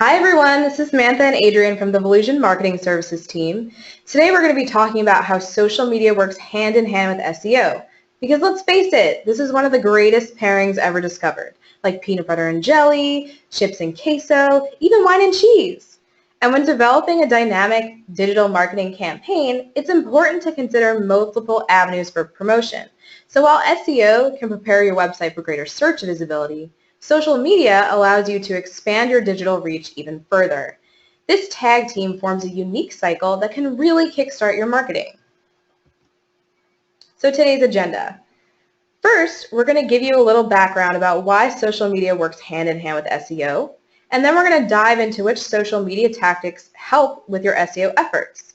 Hi everyone, this is Samantha and Adrian from the Volusion Marketing Services team. Today we're going to be talking about how social media works hand in hand with SEO. Because let's face it, this is one of the greatest pairings ever discovered, like peanut butter and jelly, chips and queso, even wine and cheese. And when developing a dynamic digital marketing campaign, it's important to consider multiple avenues for promotion. So while SEO can prepare your website for greater search visibility, social media allows you to expand your digital reach even further. This tag team forms a unique cycle that can really kickstart your marketing. So today's agenda. First, we're going to give you a little background about why social media works hand in hand with SEO, and then we're going to dive into which social media tactics help with your SEO efforts.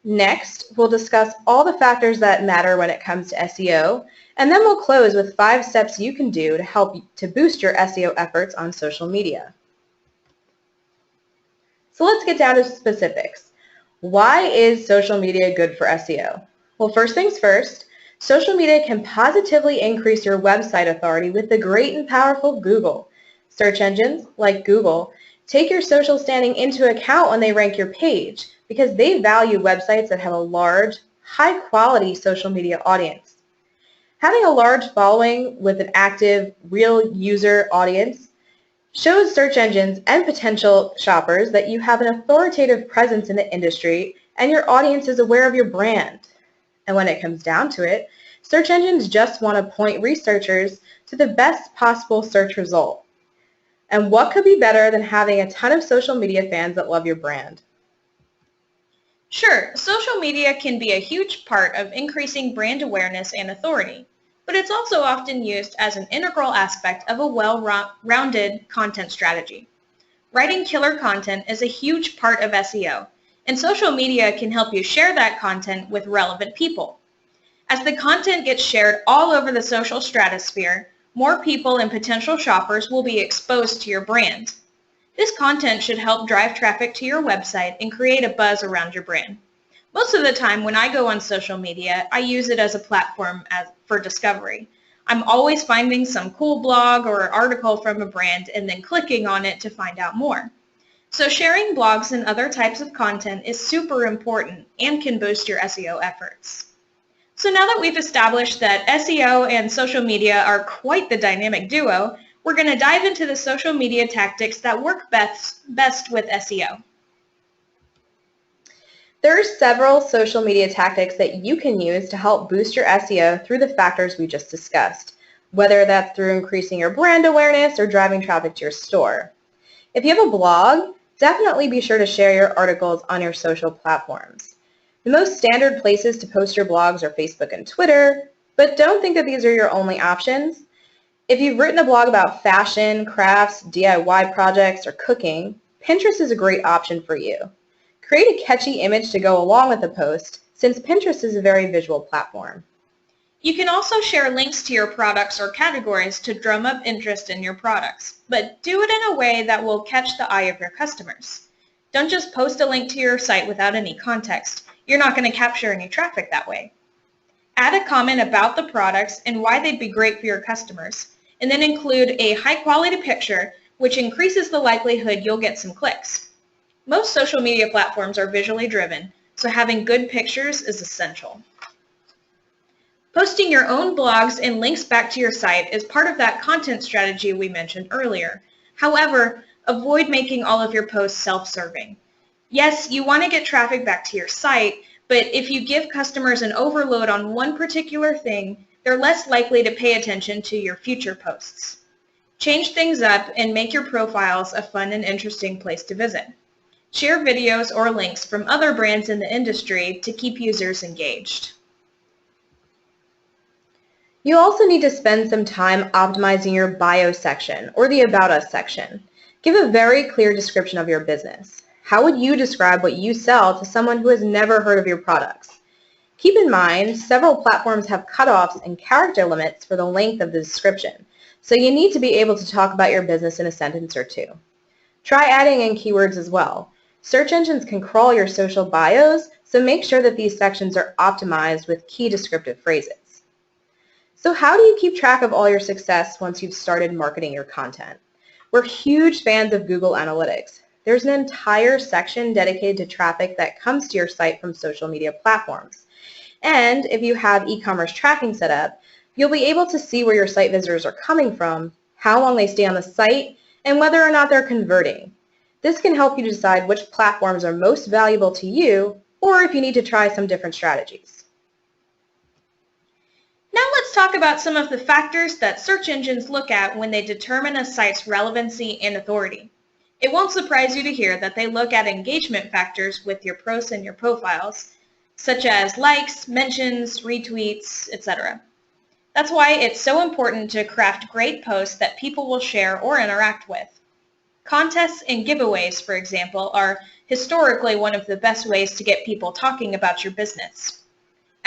Next, we'll discuss all the factors that matter when it comes to SEO, and then we'll close with 5 steps you can do to help to boost your SEO efforts on social media. So let's get down to specifics. Why is social media good for SEO? Well, first things first, social media can positively increase your website authority with the great and powerful Google. Search engines, like Google, take your social standing into account when they rank your page because they value websites that have a large, high-quality social media audience. Having a large following with an active, real user audience shows search engines and potential shoppers that you have an authoritative presence in the industry and your audience is aware of your brand. And when it comes down to it, search engines just want to point researchers to the best possible search result. And what could be better than having a ton of social media fans that love your brand? Sure, social media can be a huge part of increasing brand awareness and authority, but it's also often used as an integral aspect of a well-rounded content strategy. Writing killer content is a huge part of SEO, and social media can help you share that content with relevant people. As the content gets shared all over the social stratosphere, more people and potential shoppers will be exposed to your brand. This content should help drive traffic to your website and create a buzz around your brand. Most of the time when I go on social media, I use it as a platform for discovery. I'm always finding some cool blog or article from a brand and then clicking on it to find out more. So sharing blogs and other types of content is super important and can boost your SEO efforts. So now that we've established that SEO and social media are quite the dynamic duo, we're going to dive into the social media tactics that work best with SEO. There are several social media tactics that you can use to help boost your SEO through the factors we just discussed, whether that's through increasing your brand awareness or driving traffic to your store. If you have a blog, definitely be sure to share your articles on your social platforms. The most standard places to post your blogs are Facebook and Twitter, but don't think that these are your only options. If you've written a blog about fashion, crafts, DIY projects, or cooking, Pinterest is a great option for you. Create a catchy image to go along with the post, since Pinterest is a very visual platform. You can also share links to your products or categories to drum up interest in your products, but do it in a way that will catch the eye of your customers. Don't just post a link to your site without any context. You're not going to capture any traffic that way. Add a comment about the products and why they'd be great for your customers, and then include a high-quality picture, which increases the likelihood you'll get some clicks. Most social media platforms are visually driven, so having good pictures is essential. Posting your own blogs and links back to your site is part of that content strategy we mentioned earlier. However, avoid making all of your posts self-serving. Yes, you want to get traffic back to your site, but if you give customers an overload on one particular thing, they're less likely to pay attention to your future posts. Change things up and make your profiles a fun and interesting place to visit. Share videos or links from other brands in the industry to keep users engaged. You also need to spend some time optimizing your bio section or the About Us section. Give a very clear description of your business. How would you describe what you sell to someone who has never heard of your products? Keep in mind, several platforms have cutoffs and character limits for the length of the description, so you need to be able to talk about your business in a sentence or two. Try adding in keywords as well. Search engines can crawl your social bios, so make sure that these sections are optimized with key descriptive phrases. So how do you keep track of all your success once you've started marketing your content? We're huge fans of Google Analytics. there's an entire section dedicated to traffic that comes to your site from social media platforms. And if you have e-commerce tracking set up, you'll be able to see where your site visitors are coming from, how long they stay on the site, and whether or not they're converting. This can help you decide which platforms are most valuable to you, or if you need to try some different strategies. Now let's talk about some of the factors that search engines look at when they determine a site's relevancy and authority. It won't surprise you to hear that they look at engagement factors with your posts and your profiles, such as likes, mentions, retweets, etc. That's why it's so important to craft great posts that people will share or interact with. Contests and giveaways, for example, are historically one of the best ways to get people talking about your business.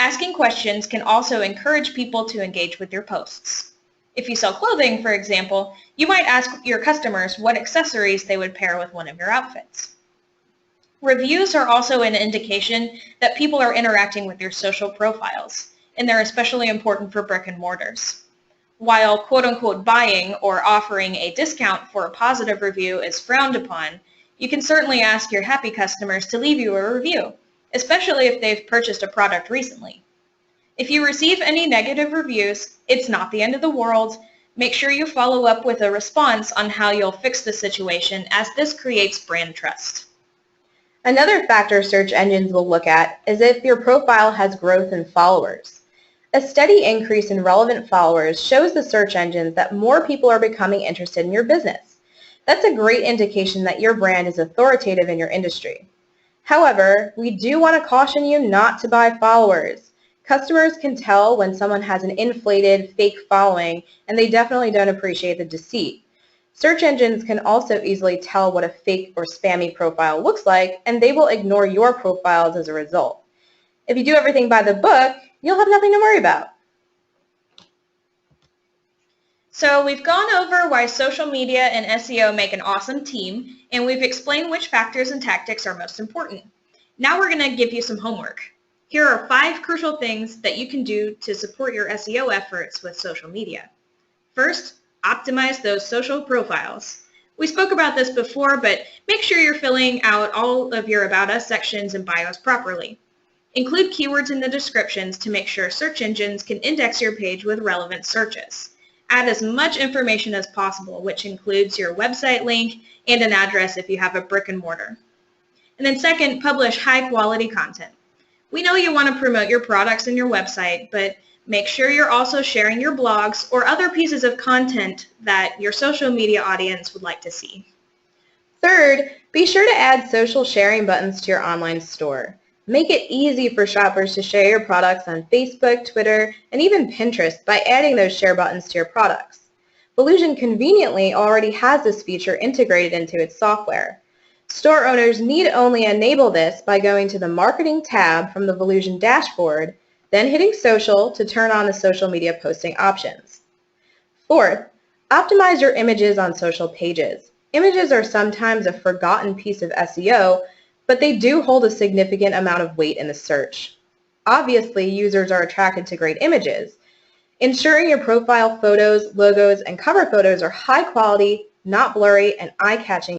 Asking questions can also encourage people to engage with your posts. If you sell clothing, for example, you might ask your customers what accessories they would pair with one of your outfits. Reviews are also an indication that people are interacting with your social profiles, and they're especially important for brick and mortars. While quote-unquote buying or offering a discount for a positive review is frowned upon, you can certainly ask your happy customers to leave you a review, especially if they've purchased a product recently. If you receive any negative reviews, it's not the end of the world. Make sure you follow up with a response on how you'll fix the situation, as this creates brand trust. Another factor search engines will look at is if your profile has growth in followers. A steady increase in relevant followers shows the search engines that more people are becoming interested in your business. That's a great indication that your brand is authoritative in your industry. However, we do want to caution you not to buy followers. Customers can tell when someone has an inflated, fake following, and they definitely don't appreciate the deceit. Search engines can also easily tell what a fake or spammy profile looks like, and they will ignore your profiles as a result. If you do everything by the book, you'll have nothing to worry about. So we've gone over why social media and SEO make an awesome team, and we've explained which factors and tactics are most important. Now we're going to give you some homework. Here are 5 crucial things that you can do to support your SEO efforts with social media. First, optimize those social profiles. We spoke about this before, but make sure you're filling out all of your About Us sections and bios properly. Include keywords in the descriptions to make sure search engines can index your page with relevant searches. Add as much information as possible, which includes your website link and an address if you have a brick and mortar. And then second, publish high quality content. We know you want to promote your products and your website, but make sure you're also sharing your blogs or other pieces of content that your social media audience would like to see. Third, be sure to add social sharing buttons to your online store. Make it easy for shoppers to share your products on Facebook, Twitter, and even Pinterest by adding those share buttons to your products. Volusion conveniently already has this feature integrated into its software. Store owners need only enable this by going to the Marketing tab from the Volusion dashboard, then hitting Social to turn on the social media posting options. Fourth, optimize your images on social pages. Images are sometimes a forgotten piece of SEO, but they do hold a significant amount of weight in the search. Obviously, users are attracted to great images. Ensuring your profile photos, logos, and cover photos are high quality, not blurry, and eye-catching